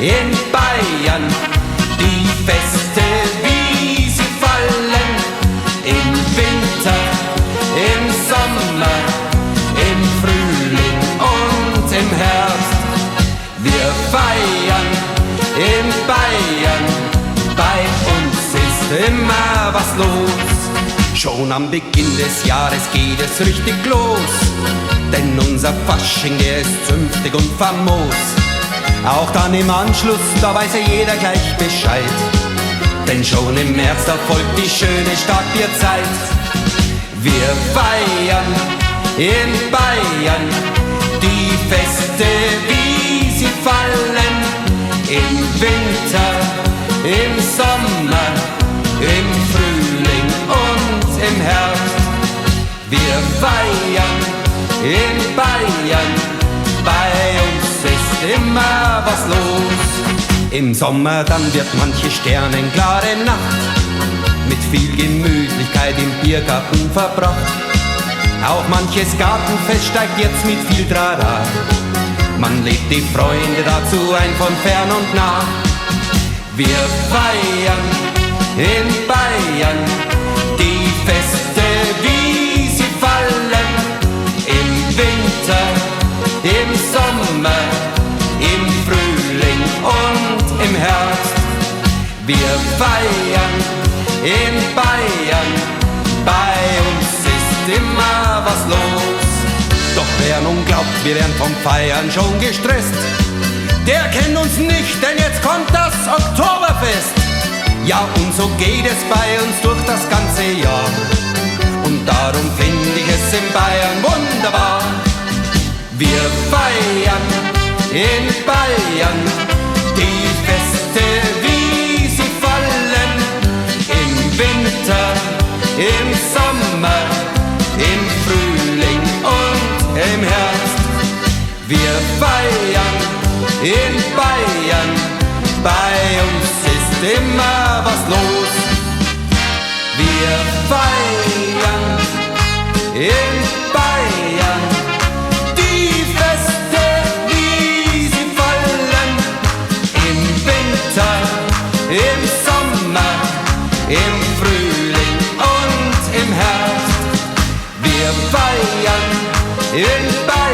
in Bayern, die Feste, wie sie fallen, im Winter, im Sommer, im Frühling und im Herbst. Wir feiern in Bayern, bei uns ist immer was los. Schon am Beginn des Jahres geht es richtig los, denn unser Fasching, der ist zünftig und famos. Auch dann im Anschluss, da weiß ja jeder gleich Bescheid, denn schon im März, da folgt die schöne Starkbierzeit. Wir feiern in Bayern die Feste, wie sie fallen, im Winter, im Sommer, im Frühling und im Herbst. Wir feiern in Bayern, bei uns ist immer was los. Im Sommer dann wird manche sternenklare Nacht mit viel Gemütlichkeit im Biergarten verbracht. Auch manches Gartenfest steigt jetzt mit viel Trara. Man lädt die Freunde dazu ein von fern und nah. Wir feiern in Bayern die Feste, wie sie fallen, im Winter, im Sommer, im Frühling und im Herbst. Wir feiern in Bayern, bei uns ist immer was los. Doch wer nun glaubt, wir wären vom Feiern schon gestresst, der kennt uns nicht, denn jetzt kommt das Oktoberfest. Ja, und so geht es bei uns durch das ganze Jahr. Und darum finde ich es in Bayern wunderbar. Wir feiern in Bayern die Feste, wie sie fallen, im Winter, im Sommer, im Frühling und im Herbst. Wir feiern in Bayern, bei uns ist immer was los. Wir feiern in Bayern die Feste, wie sie fallen, im Winter, im Sommer, im Frühling und im Herbst. Wir feiern in Bayern.